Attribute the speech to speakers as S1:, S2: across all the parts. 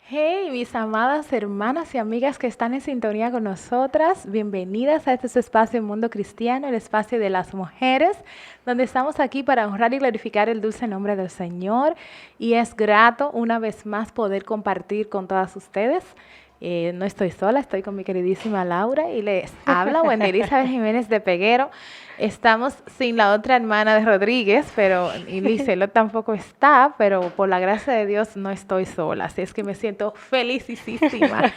S1: Hey, mis amadas hermanas y amigas que están en sintonía con nosotras, bienvenidas a este su espacio Mundo Cristiano, el espacio de las mujeres, donde estamos aquí para honrar y glorificar el dulce nombre del Señor. Y es grato una vez más poder compartir con todas ustedes. No estoy sola, estoy con mi queridísima Laura y les habla Wendy Elizabeth Jiménez de Peguero. Estamos sin la otra hermana de Rodríguez, pero y Licelo tampoco está, pero por la gracia de Dios no estoy sola, así es que me siento felicísima.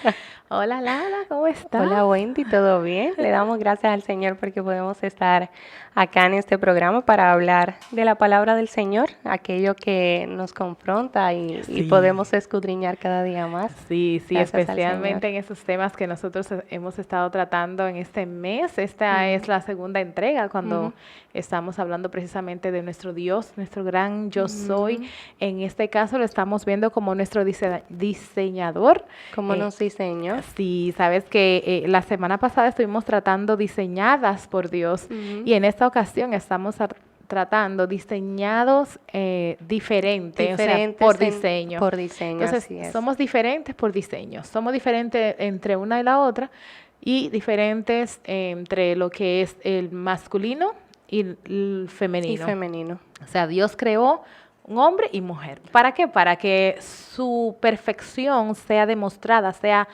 S1: Hola Laura, ¿cómo estás?
S2: Hola Wendy, ¿todo bien? Le damos gracias al Señor porque podemos estar acá en este programa para hablar de la palabra del Señor, aquello que nos confronta y
S1: Sí.
S2: podemos escudriñar cada día más.
S1: Sí,
S2: Gracias al
S1: especialmente en
S2: Señor.
S1: esos temas que nosotros hemos estado tratando en este mes. Esta es la segunda entrega cuando estamos hablando precisamente de nuestro Dios, nuestro gran yo soy. En este caso lo estamos viendo como nuestro diseñador.
S2: ¿Cómo nos diseñó?
S1: Sí, sabes que la semana pasada estuvimos tratando diseñadas por Dios y en esta ocasión estamos tratando diseñados diferentes, o sea, por diseño.
S2: Por diseño,
S1: Entonces,
S2: así es.
S1: somos diferentes por diseño. Somos diferentes entre una y la otra y diferentes entre lo que es el masculino y el femenino.
S2: Y femenino.
S1: O sea, Dios creó un hombre y mujer. ¿Para qué? Para que su perfección sea demostrada, sea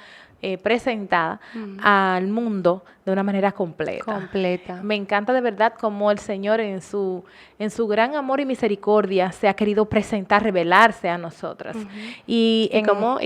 S1: presentada al mundo de una manera completa.
S2: Completa.
S1: Me encanta de verdad cómo el Señor en su gran amor y misericordia se ha querido presentar, revelarse a nosotras. Y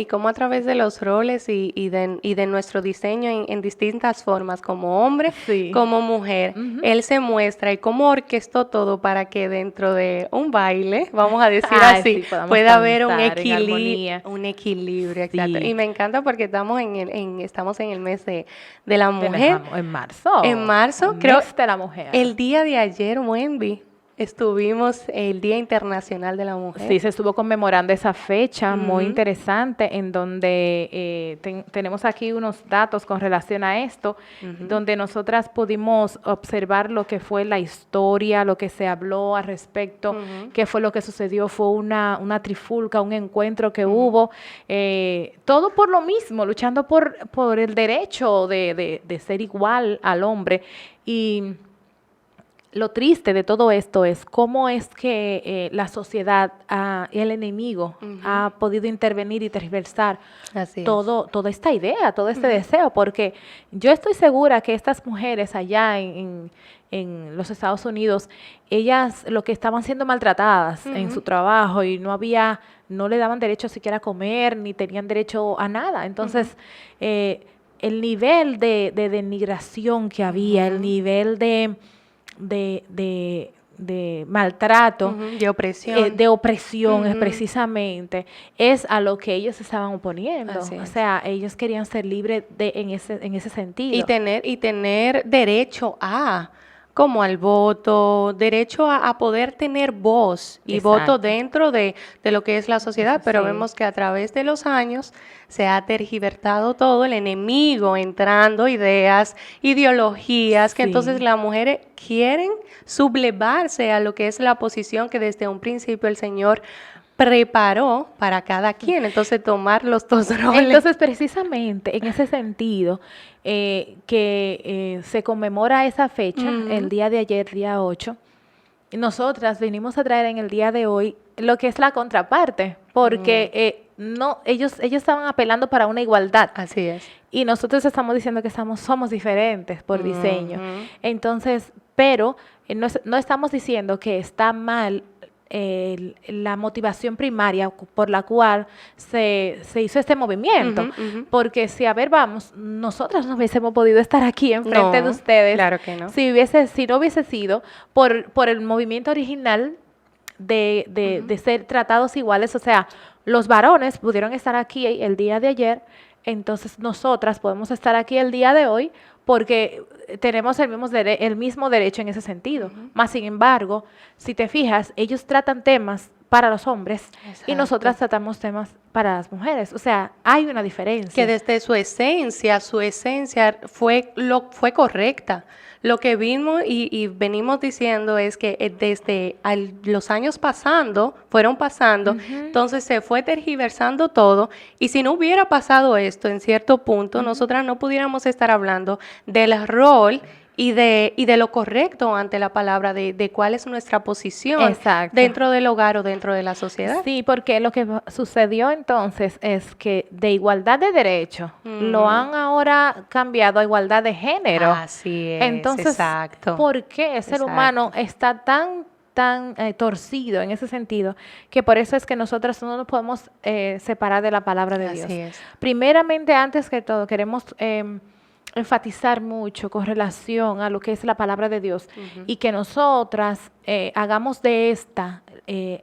S2: cómo a través de los roles y de nuestro diseño en distintas formas, como hombre,
S1: Sí.
S2: como mujer, Él se muestra y cómo orquestó todo para que dentro de un baile, vamos a decir
S1: Ay,
S2: así,
S1: sí, podamos
S2: pueda haber
S1: danzar en armonía.
S2: un equilibrio,
S1: Sí.
S2: exacto. Y me encanta porque estamos estamos en el mes de la mujer.
S1: En marzo.
S2: En marzo,
S1: El
S2: creo,
S1: mes de la mujer.
S2: el día de ayer, Wendy, estuvimos el Día Internacional de la Mujer.
S1: Sí, se estuvo conmemorando esa fecha muy interesante en donde tenemos aquí unos datos con relación a esto, donde nosotras pudimos observar lo que fue la historia, lo que se habló al respecto, qué fue lo que sucedió, fue una trifulca, un encuentro que hubo, todo por lo mismo, luchando por el derecho de ser igual al hombre. Y lo triste de todo esto es cómo es que la sociedad, el enemigo, ha podido intervenir y tergiversar toda esta idea, todo este deseo, porque yo estoy segura que estas mujeres allá en los Estados Unidos, ellas lo que estaban siendo maltratadas en su trabajo y no le daban derecho siquiera a comer, ni tenían derecho a nada. Entonces, el nivel de denigración que había, el nivel de maltrato, de opresión precisamente, es a lo que ellos estaban oponiendo. O sea, ellos querían ser libres en ese sentido.
S2: Y tener derecho como al voto, derecho a poder tener voz y voto dentro de lo que es la sociedad, pero vemos que a través de los años se ha tergiversado todo, el enemigo entrando, ideologías, que entonces las mujeres quieren sublevarse a lo que es la posición que desde un principio el Señor preparó para cada quien, entonces tomar los dos roles.
S1: Entonces, precisamente en ese sentido, que se conmemora esa fecha, el día de ayer, día 8, nosotras venimos a traer en el día de hoy lo que es la contraparte, porque ellos estaban apelando para una igualdad.
S2: Así es.
S1: Y nosotros estamos diciendo que somos diferentes por diseño. Entonces, pero no estamos diciendo que está mal la motivación primaria por la cual se hizo este movimiento, porque si vamos, nosotras no hubiésemos podido estar aquí enfrente de ustedes,
S2: claro que no.
S1: si no hubiese sido por el movimiento original de ser tratados iguales. O sea, los varones pudieron estar aquí el día de ayer, entonces nosotras podemos estar aquí el día de hoy porque tenemos el mismo derecho en ese sentido. Más sin embargo, si te fijas, ellos tratan temas para los hombres
S2: Exacto.
S1: y nosotras tratamos temas para las mujeres. O sea, hay una diferencia.
S2: Que desde su esencia fue correcta. Lo que vimos y venimos diciendo es que desde los años fueron pasando, entonces se fue tergiversando todo, y si no hubiera pasado esto en cierto punto, nosotras no pudiéramos estar hablando del rol y de lo correcto ante la palabra, de cuál es nuestra posición
S1: Exacto.
S2: dentro del hogar o dentro de la sociedad.
S1: Sí, porque lo que sucedió entonces es que de igualdad de derecho lo han ahora cambiado a igualdad de género.
S2: Así es,
S1: Entonces,
S2: exacto.
S1: ¿por qué el ser humano está tan torcido en ese sentido, que por eso es que nosotras no nos podemos separar de la palabra de Dios?
S2: Así es.
S1: Primeramente, antes que todo, queremos enfatizar mucho con relación a lo que es la palabra de Dios, y que nosotras hagamos de esta,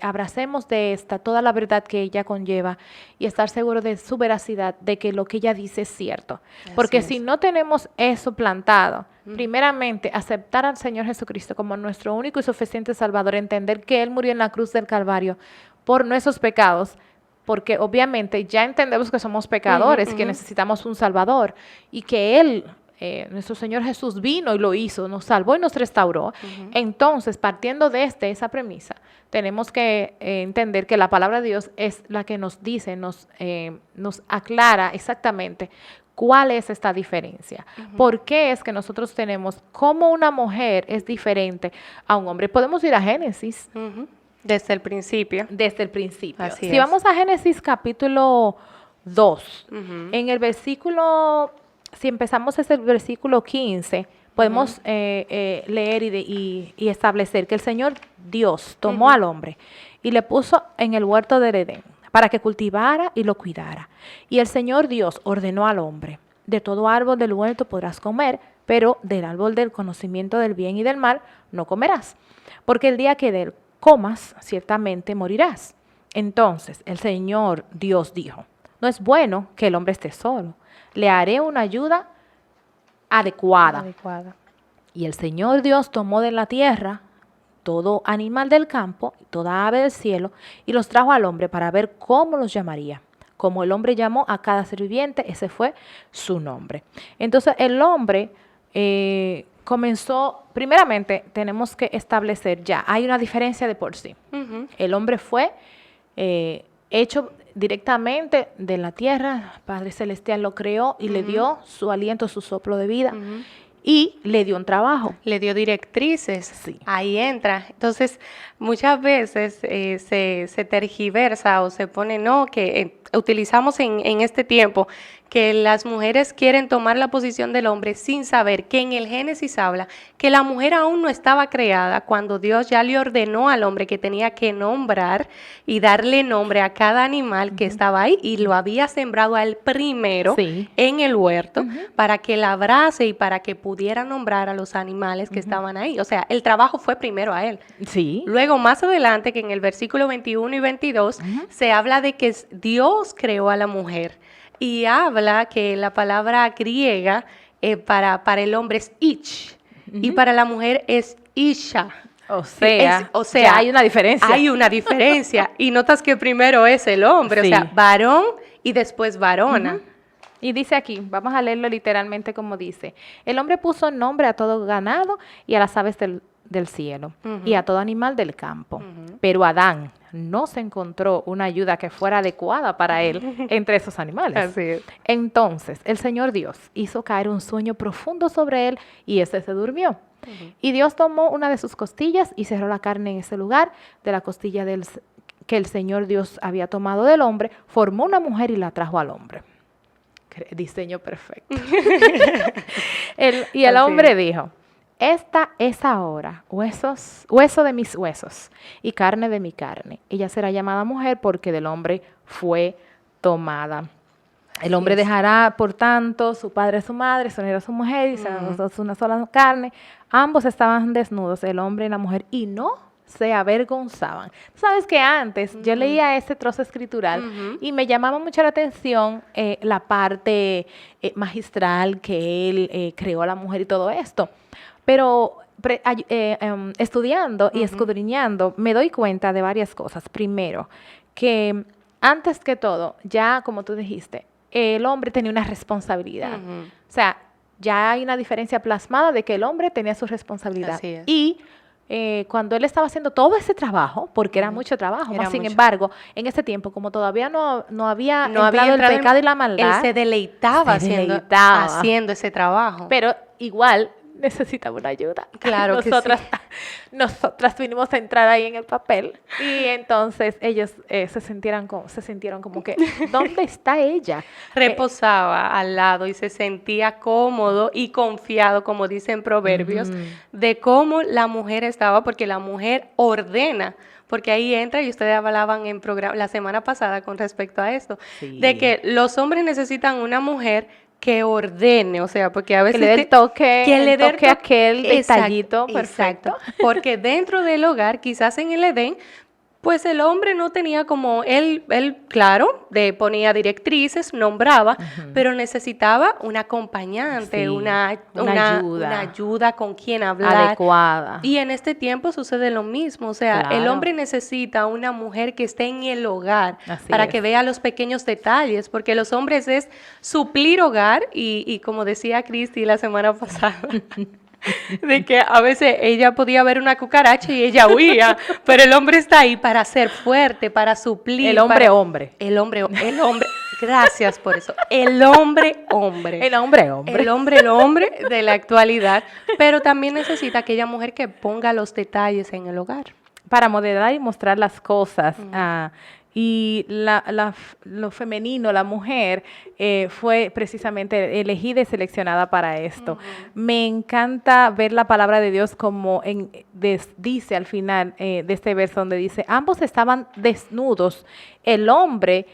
S1: abracemos de esta toda la verdad que ella conlleva, y estar seguros de su veracidad, de que lo que ella dice es cierto. Porque si no tenemos eso plantado, primeramente aceptar al Señor Jesucristo como nuestro único y suficiente Salvador, entender que Él murió en la cruz del Calvario por nuestros pecados, porque obviamente ya entendemos que somos pecadores, que necesitamos un Salvador, y que Él, nuestro Señor Jesús, vino y lo hizo, nos salvó y nos restauró. Entonces, partiendo de esa premisa, tenemos que entender que la palabra de Dios es la que nos dice, nos aclara exactamente cuál es esta diferencia. ¿Por qué es que nosotros tenemos cómo una mujer es diferente a un hombre? Podemos ir a Génesis.
S2: Desde el principio.
S1: Desde el principio.
S2: Así
S1: si
S2: es.
S1: vamos a Génesis capítulo 2, en el versículo, si empezamos desde el versículo 15, podemos leer y establecer que el Señor Dios tomó al hombre y le puso en el huerto del Edén para que cultivara y lo cuidara. Y el Señor Dios ordenó al hombre: de todo árbol del huerto podrás comer, pero del árbol del conocimiento del bien y del mal no comerás, porque el día que de él comas, ciertamente morirás. Entonces el Señor Dios dijo: no es bueno que el hombre esté solo, le haré una ayuda adecuada. Y el Señor Dios tomó de la tierra todo animal del campo y toda ave del cielo, y los trajo al hombre para ver cómo los llamaría. Como el hombre llamó a cada ser viviente, ese fue su nombre. Entonces el hombre comenzó, primeramente tenemos que establecer ya, hay una diferencia de por sí. El hombre fue hecho directamente de la tierra, Padre Celestial lo creó y le dio su aliento, su soplo de vida. Y le dio un trabajo.
S2: Le dio directrices.
S1: Sí.
S2: Ahí entra. Entonces, muchas veces se tergiversa o se pone, no, que utilizamos en este tiempo que las mujeres quieren tomar la posición del hombre sin saber que en el Génesis habla que la mujer aún no estaba creada cuando Dios ya le ordenó al hombre que tenía que nombrar y darle nombre a cada animal que estaba ahí, y lo había sembrado al primero en el huerto para que labrase y para que pudiera nombrar a los animales que estaban ahí. O sea, el trabajo fue primero a él.
S1: Sí.
S2: Luego, más adelante, que en el versículo 21 y 22 se habla de que Dios creó a la mujer. Y habla que la palabra griega para el hombre es ich, y para la mujer es isha.
S1: O sea, ya hay una diferencia.
S2: Hay una diferencia. Y notas que primero es el hombre, o sea, varón y después varona.
S1: Y dice aquí, vamos a leerlo literalmente como dice: el hombre puso nombre a todo ganado y a las aves del cielo y a todo animal del campo. Pero Adán no se encontró una ayuda que fuera adecuada para él entre esos animales.
S2: Así es.
S1: Entonces el Señor Dios hizo caer un sueño profundo sobre él, y ese se durmió. Y Dios tomó una de sus costillas y cerró la carne en ese lugar. De la costilla que el Señor Dios había tomado del hombre, formó una mujer y la trajo al hombre. Diseño perfecto. El hombre dijo: esta es ahora hueso de mis huesos y carne de mi carne. Ella será llamada mujer porque del hombre fue tomada. El hombre dejará, por tanto, su padre y su madre, se unirá a su mujer y serán los dos una sola carne. Ambos estaban desnudos, el hombre y la mujer, y no se avergonzaban. Tú sabes que antes yo leía ese trozo escritural y me llamaba mucho la atención la parte magistral que él creó a la mujer y todo esto. Pero estudiando y escudriñando, me doy cuenta de varias cosas. Primero, que antes que todo, ya como tú dijiste, el hombre tenía una responsabilidad. O sea, ya hay una diferencia plasmada de que el hombre tenía su responsabilidad.
S2: Así es.
S1: Y cuando él estaba haciendo todo ese trabajo, porque era mucho trabajo,
S2: Era
S1: sin
S2: mucho.
S1: embargo, en ese tiempo, como todavía no había
S2: No había
S1: entrado el
S2: entrado en-
S1: pecado y la maldad,
S2: Él se deleitaba
S1: deleitaba.
S2: haciendo ese trabajo.
S1: pero igual necesitaba una ayuda.
S2: Claro que
S1: Nosotras vinimos a entrar ahí en el papel y entonces ellos se sintieron como que, ¿dónde está ella?
S2: Reposaba al lado y se sentía cómodo y confiado, como dicen Proverbios, de cómo la mujer estaba, porque la mujer ordena. Porque ahí entra, y ustedes hablaban en programa la semana pasada con respecto a esto,
S1: Sí.
S2: de que los hombres necesitan una mujer que ordene, o sea, porque a veces
S1: Que le dé el toque, aquel
S2: Exacto,
S1: detallito perfecto.
S2: exacto. Porque dentro del hogar, quizás en el Edén, pues el hombre no tenía como él claro, ponía directrices, nombraba, pero necesitaba un acompañante,
S1: Sí,
S2: una
S1: ayuda.
S2: una ayuda con quien hablar.
S1: Adecuada.
S2: Y en este tiempo sucede lo mismo, o sea, el
S1: Claro.
S2: hombre necesita una mujer que esté en el hogar
S1: Así
S2: para
S1: es.
S2: que vea los pequeños detalles, porque los hombres es suplir hogar y como decía Cristi la semana pasada, de que a veces ella podía ver una cucaracha y ella huía, pero el hombre está ahí para ser fuerte, para suplir.
S1: El hombre.
S2: El hombre, gracias por eso. El hombre.
S1: El hombre.
S2: El hombre de la actualidad, pero también necesita aquella mujer que ponga los detalles en el hogar.
S1: Para modelar y mostrar las cosas. Y lo femenino, la mujer, fue precisamente elegida y seleccionada para esto. Me encanta ver la palabra de Dios como dice al final de este verso, donde dice, ambos estaban desnudos, el hombre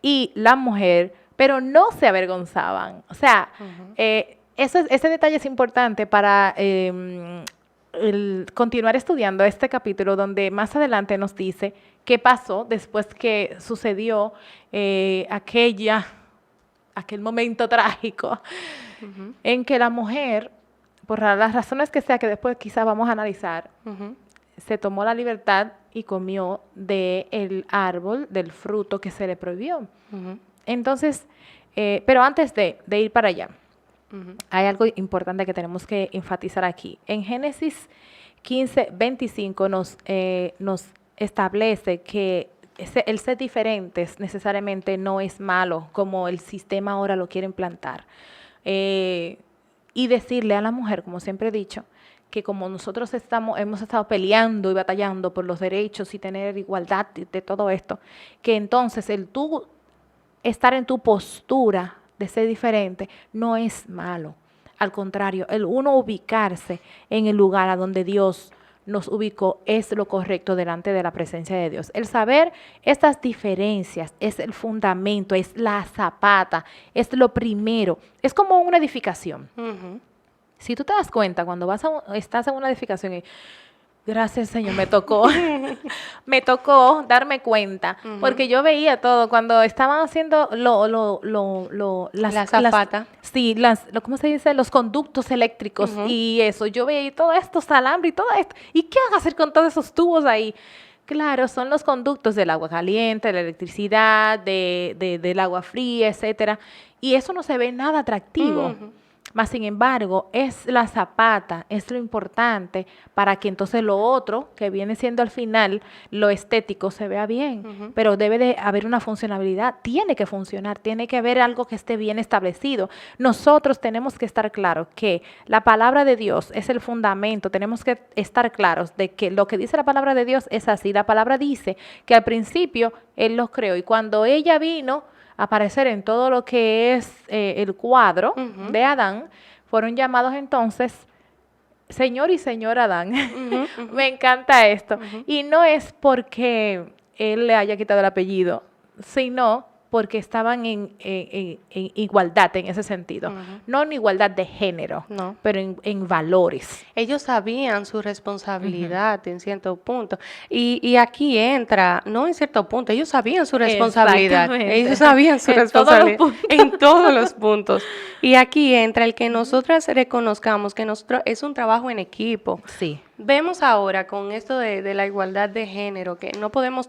S1: y la mujer, pero no se avergonzaban. O sea, ese detalle es importante para continuar estudiando este capítulo, donde más adelante nos dice qué pasó después que sucedió aquel momento trágico en que la mujer, por las razones que sea, que después quizás vamos a analizar, se tomó la libertad y comió del árbol, del fruto que se le prohibió. Entonces, pero antes de ir para allá, hay algo importante que tenemos que enfatizar aquí. En Génesis 15:25 nos establece que el ser diferentes necesariamente no es malo, como el sistema ahora lo quiere implantar. Y decirle a la mujer, como siempre he dicho, que como nosotros hemos estado peleando y batallando por los derechos y tener igualdad de todo esto, que entonces el tú estar en tu postura de ser diferente no es malo. Al contrario, el uno ubicarse en el lugar a donde Dios nos ubicó es lo correcto delante de la presencia de Dios. El saber estas diferencias es el fundamento, es la zapata, es lo primero. Es como una edificación. Si tú te das cuenta, cuando estás en una edificación y gracias, Señor, me tocó darme cuenta, porque yo veía todo cuando estaban haciendo
S2: la zapata.
S1: ¿cómo se dice? Los conductos eléctricos y eso. Yo veía todo esto, alambre y todo esto. ¿Y qué van a hacer con todos esos tubos ahí? Claro, son los conductos del agua caliente, de la electricidad, del agua fría, etcétera. Y eso no se ve nada atractivo. Mas, sin embargo, es la zapata, es lo importante para que entonces lo otro, que viene siendo al final lo estético, se vea bien. Pero debe de haber una funcionalidad, tiene que funcionar, tiene que haber algo que esté bien establecido. Nosotros tenemos que estar claros que la palabra de Dios es el fundamento, tenemos que estar claros de que lo que dice la palabra de Dios es así. La palabra dice que al principio Él los creó y cuando ella vino aparecer en todo lo que es el cuadro de Adán, fueron llamados entonces Señor y Señora Adán. Me encanta esto. Y no es porque él le haya quitado el apellido, sino porque estaban en igualdad en ese sentido. No en igualdad de género, pero en valores.
S2: Ellos sabían su responsabilidad en cierto punto. Y aquí entra, no en cierto punto, ellos sabían su responsabilidad. Ellos sabían su responsabilidad en todos los puntos. Y aquí entra el que nosotras reconozcamos que nosotros es un trabajo en equipo.
S1: Sí.
S2: Vemos ahora con esto de la igualdad de género, que no podemos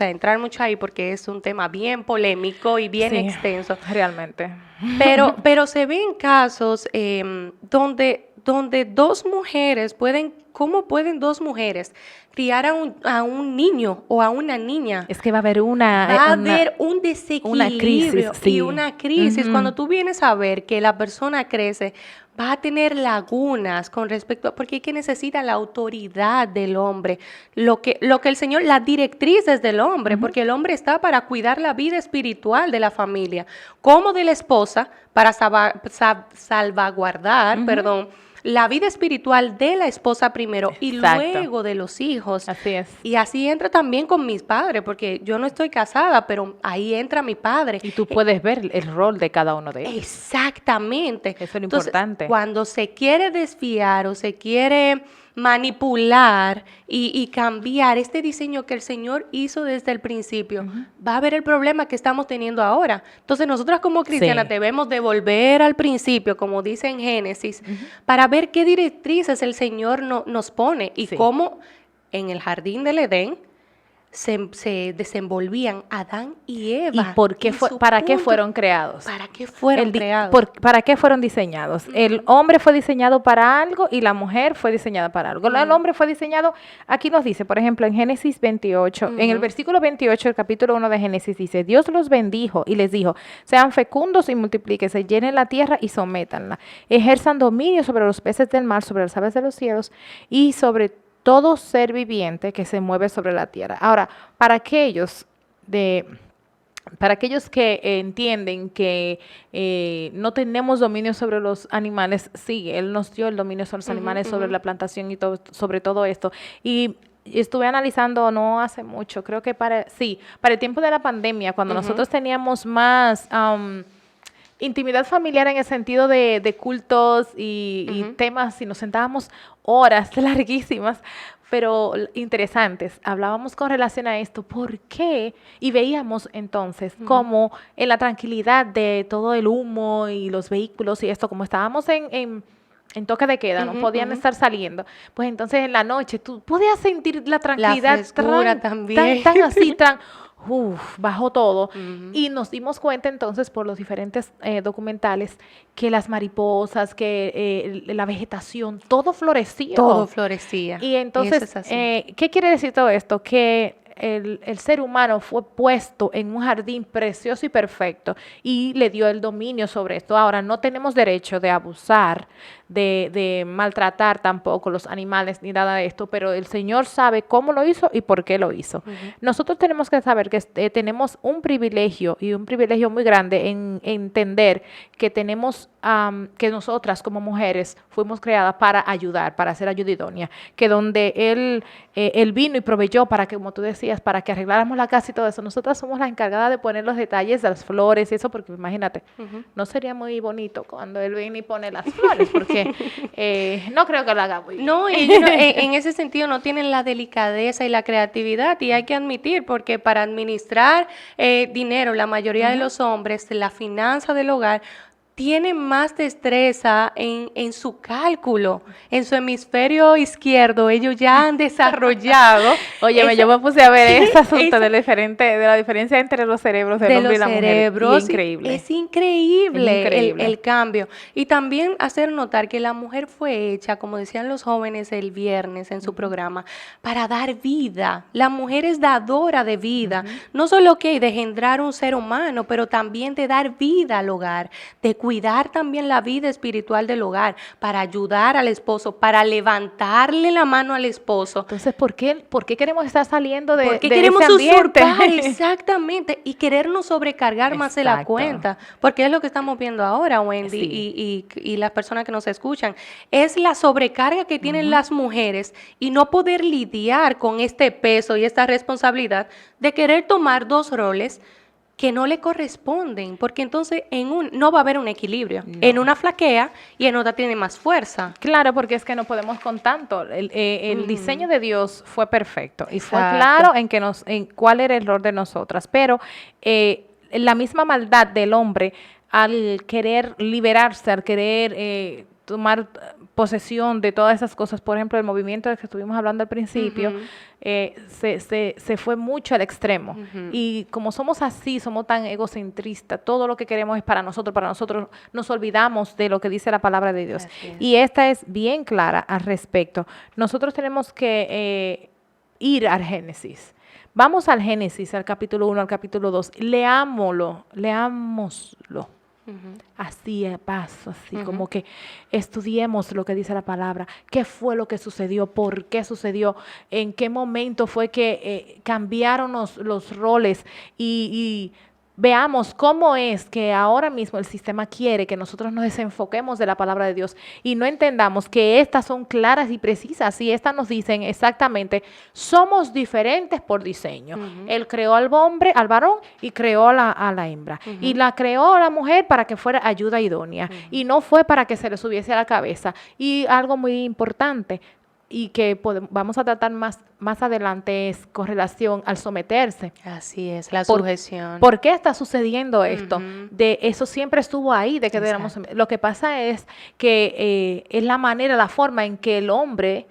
S2: entrar mucho ahí porque es un tema bien polémico y bien extenso.
S1: Realmente.
S2: Pero se ven casos donde dos mujeres ¿cómo pueden dos mujeres criar a un niño o a una niña?
S1: Es que va a haber
S2: un desequilibrio
S1: una crisis,
S2: y una crisis. Cuando tú vienes a ver que la persona crece, va a tener lagunas con respecto a, porque es que necesita la autoridad del hombre, lo que el Señor, las directrices del hombre, porque el hombre está para cuidar la vida espiritual de la familia, como de la esposa, para salvaguardar, la vida espiritual de la esposa primero y luego de los hijos.
S1: Así es.
S2: Y así entra también con mis padres, porque yo no estoy casada, pero ahí entra mi padre.
S1: Y tú puedes ver el rol de cada uno de ellos.
S2: Exactamente.
S1: Eso es lo importante.
S2: Cuando se quiere desviar o se quiere manipular y cambiar este diseño que el Señor hizo desde el principio, va a haber el problema que estamos teniendo ahora. Entonces nosotras como cristianas debemos de volver al principio, como dice en Génesis, para ver qué directrices el Señor nos pone y cómo en el jardín del Edén se desenvolvían Adán y Eva.
S1: ¿Y para qué fueron creados?
S2: ¿Para qué fueron creados?
S1: ¿Para qué fueron diseñados? El hombre fue diseñado para algo y la mujer fue diseñada para algo. El hombre fue diseñado, aquí nos dice, por ejemplo, en Génesis 28, en el versículo 28 del capítulo 1 de Génesis dice, Dios los bendijo y les dijo, sean fecundos y multiplíquense, llenen la tierra y sométanla, ejerzan dominio sobre los peces del mar, sobre las aves de los cielos y sobre todo ser viviente que se mueve sobre la tierra. Ahora, para aquellos que entienden que no tenemos dominio sobre los animales, sí, Él nos dio el dominio sobre los animales, sobre la plantación y sobre todo esto. Y estuve analizando no hace mucho, creo que para el tiempo de la pandemia, cuando nosotros teníamos más intimidad familiar en el sentido de cultos y temas, y nos sentábamos horas larguísimas, pero interesantes. Hablábamos con relación a esto, ¿por qué? Y veíamos entonces cómo en la tranquilidad de todo el humo y los vehículos y esto, como estábamos en toque de queda, no podían estar saliendo, pues entonces en la noche tú podías sentir la tranquilidad tan así, bajó todo. Y nos dimos cuenta entonces por los diferentes documentales que las mariposas, que la vegetación, todo florecía.
S2: Todo florecía.
S1: Y entonces, ¿qué quiere decir todo esto? Que el ser humano fue puesto en un jardín precioso y perfecto y le dio el dominio sobre esto. Ahora, no tenemos derecho de abusar, de maltratar tampoco los animales ni nada de esto, pero el Señor sabe cómo lo hizo y por qué lo hizo. Nosotros tenemos que saber que tenemos un privilegio y un privilegio muy grande en entender que tenemos, que nosotras como mujeres fuimos creadas para ayudar, para ser ayuda idónea, que donde Él vino y proveyó para que, como tú decías, para que arregláramos la casa y todo eso, nosotras somos las encargadas de poner los detalles de las flores y eso, porque imagínate, no sería muy bonito cuando Él viene y pone las flores, porque no creo que lo haga muy bien.
S2: No, ellos en ese sentido no tienen la delicadeza y la creatividad, y hay que admitir, porque para administrar dinero, la mayoría de los hombres, la finanza del hogar, tienen más destreza en su cálculo, en su hemisferio izquierdo, ellos ya han desarrollado.
S1: Óyeme, yo me puse a ver ese asunto de la diferencia entre los cerebros del hombre y la mujer. Increíble.
S2: Es increíble el cambio. Y también hacer notar que la mujer fue hecha, como decían los jóvenes el viernes en su programa, para dar vida. La mujer es dadora de vida, no solo de engendrar un ser humano, pero también de dar vida al hogar, de cuidar también la vida espiritual del hogar, para ayudar al esposo, para levantarle la mano al esposo.
S1: Entonces, ¿por qué queremos estar saliendo de
S2: porque queremos
S1: ese ambiente?
S2: usurpar, exactamente, y querernos sobrecargar más de la cuenta? Porque es lo que estamos viendo ahora, Wendy, y las personas que nos escuchan. Es la sobrecarga que tienen las mujeres y no poder lidiar con este peso y esta responsabilidad de querer tomar dos roles que no le corresponden, porque entonces no va a haber un equilibrio. No. En una flaquea y en otra tiene más fuerza.
S1: Claro, porque es que no podemos con tanto. El diseño de Dios fue perfecto y fue claro en cuál era el rol de nosotras, pero la misma maldad del hombre al querer liberarse, al querer tomar posesión de todas esas cosas, por ejemplo, el movimiento del que estuvimos hablando al principio, se fue mucho al extremo. Y como somos así, somos tan egocentristas, todo lo que queremos es para nosotros nos olvidamos de lo que dice la palabra de Dios. Y esta es bien clara al respecto. Nosotros tenemos que ir al Génesis. Vamos al Génesis, al capítulo 1, al capítulo 2, leámoslo. Así a paso, así como que estudiemos lo que dice la palabra, qué fue lo que sucedió, por qué sucedió, en qué momento fue que cambiaron los roles y veamos cómo es que ahora mismo el sistema quiere que nosotros nos desenfoquemos de la palabra de Dios y no entendamos que estas son claras y precisas y estas nos dicen exactamente, somos diferentes por diseño. Él creó al hombre, al varón y creó a la hembra. Y la creó a la mujer para que fuera ayuda idónea y no fue para que se le subiese a la cabeza. Y algo muy importante, y que vamos a tratar más adelante es con relación al someterse.
S2: Así es, la sujeción.
S1: ¿Por qué está sucediendo esto? De eso siempre estuvo ahí, de que debemos. Lo que pasa es que es la manera, la forma en que el hombre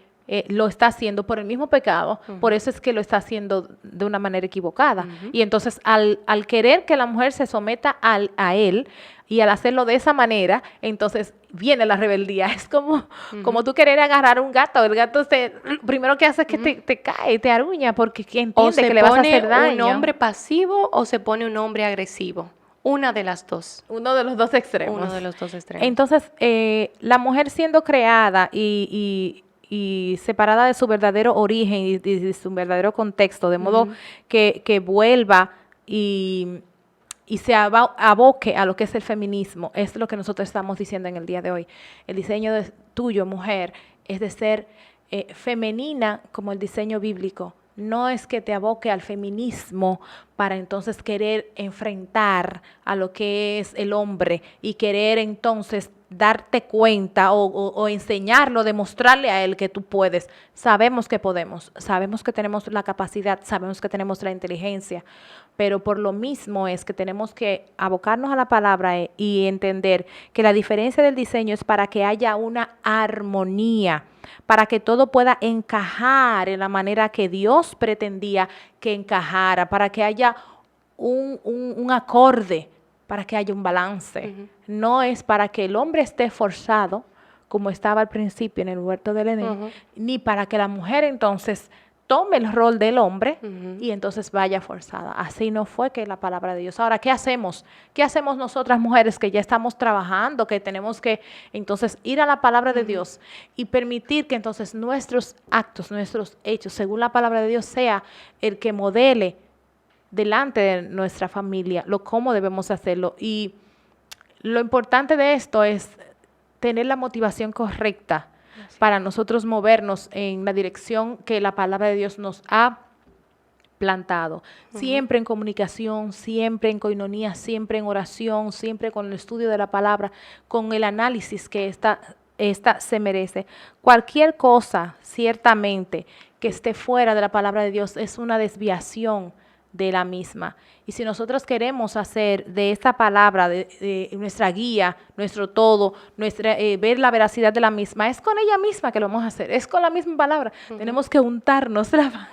S1: lo está haciendo por el mismo pecado, por eso es que lo está haciendo de una manera equivocada. Y entonces al querer que la mujer se someta a él, y al hacerlo de esa manera, entonces viene la rebeldía. Es como tú querer agarrar un gato. El gato primero que hace es que te cae, te aruña, porque entiende que le vas a hacer daño.
S2: ¿O se pone un hombre pasivo o se pone un hombre agresivo? Una de las dos.
S1: Uno de los dos extremos.
S2: Uno de los dos extremos.
S1: Entonces, la mujer siendo creada y separada de su verdadero origen y de su verdadero contexto, de modo que vuelva y se aboque a lo que es el feminismo, es lo que nosotros estamos diciendo en el día de hoy. El diseño tuyo, mujer, es de ser femenina como el diseño bíblico. No es que te aboque al feminismo para entonces querer enfrentar a lo que es el hombre y querer entonces darte cuenta o enseñarlo, demostrarle a él que tú puedes. Sabemos que podemos, sabemos que tenemos la capacidad, sabemos que tenemos la inteligencia, pero por lo mismo es que tenemos que abocarnos a la palabra y entender que la diferencia del diseño es para que haya una armonía, para que todo pueda encajar en la manera que Dios pretendía que encajara, para que haya un acorde, para que haya un balance. No es para que el hombre esté forzado, como estaba al principio en el huerto del Edén, ni para que la mujer entonces tome el rol del hombre y entonces vaya forzada. Así no fue que la palabra de Dios. Ahora, ¿qué hacemos? ¿Qué hacemos nosotras mujeres que ya estamos trabajando, que tenemos que entonces ir a la palabra de Dios y permitir que entonces nuestros actos, nuestros hechos, según la palabra de Dios, sea el que modele delante de nuestra familia cómo debemos hacerlo? Y lo importante de esto es tener la motivación correcta para nosotros movernos en la dirección que la palabra de Dios nos ha plantado. Siempre en comunicación, siempre en coinonía, siempre en oración, siempre con el estudio de la palabra, con el análisis que esta se merece. Cualquier cosa, ciertamente, que esté fuera de la palabra de Dios es una desviación de la misma. Y si nosotros queremos hacer de esta palabra, de nuestra guía, nuestro todo, ver la veracidad de la misma, es con ella misma que lo vamos a hacer, es con la misma palabra. Tenemos que untarnos
S2: la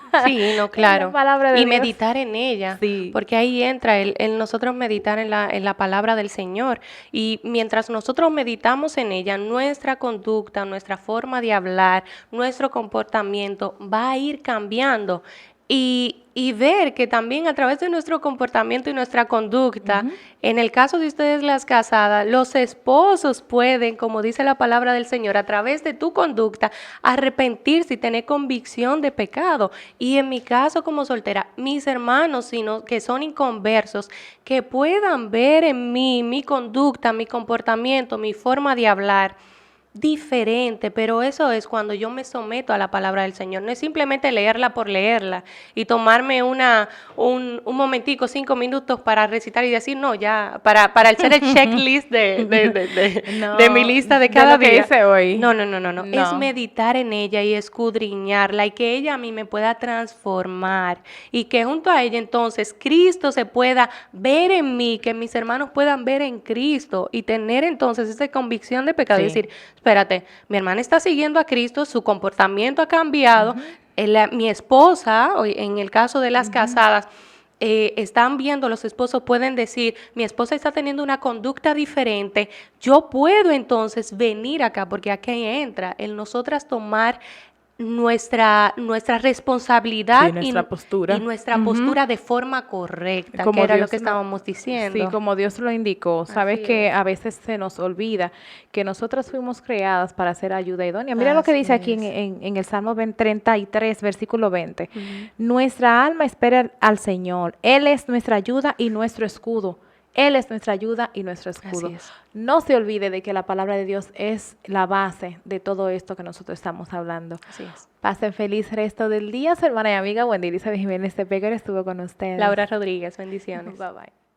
S2: palabra
S1: de
S2: y
S1: Dios.
S2: Meditar en ella, porque ahí entra el nosotros meditar en la palabra del Señor. Y mientras nosotros meditamos en ella, nuestra conducta, nuestra forma de hablar, nuestro comportamiento va a ir cambiando. Y ver que también a través de nuestro comportamiento y nuestra conducta, en el caso de ustedes las casadas, los esposos pueden, como dice la palabra del Señor, a través de tu conducta, arrepentirse y tener convicción de pecado. Y en mi caso como soltera, mis hermanos que son inconversos, que puedan ver en mí, mi conducta, mi comportamiento, mi forma de hablar, diferente, pero eso es cuando yo me someto a la palabra del Señor. No es simplemente leerla por leerla y tomarme un momentico, 5 minutos para recitar y decir, no, ya, para hacer el checklist de mi lista de cada día.
S1: Que hice hoy.
S2: No. Es meditar en ella y escudriñarla y que ella a mí me pueda transformar y que junto a ella entonces Cristo se pueda ver en mí, que mis hermanos puedan ver en Cristo y tener entonces esa convicción de pecado y decir, espérate, mi hermana está siguiendo a Cristo, su comportamiento ha cambiado, mi esposa, en el caso de las casadas, están viendo, los esposos pueden decir, mi esposa está teniendo una conducta diferente, yo puedo entonces venir acá, porque aquí entra el nosotras tomar nuestra responsabilidad
S1: y nuestra
S2: postura de forma correcta, como que era Dios lo que estábamos diciendo.
S1: Sí, como Dios lo indicó. Sabes que a veces se nos olvida que nosotras fuimos creadas para hacer ayuda idónea. Mira lo que dice aquí en el Salmo 33, versículo 20. Nuestra alma espera al Señor. Él es nuestra ayuda y nuestro escudo. Él es nuestra ayuda y nuestro escudo. No se olvide de que la palabra de Dios es la base de todo esto que nosotros estamos hablando.
S2: Así es.
S1: Pasen feliz resto del día. Su hermana y amiga Wendy Elizabeth Jiménez de Peguer estuvo con ustedes.
S2: Laura Rodríguez, bendiciones.
S1: Bye bye.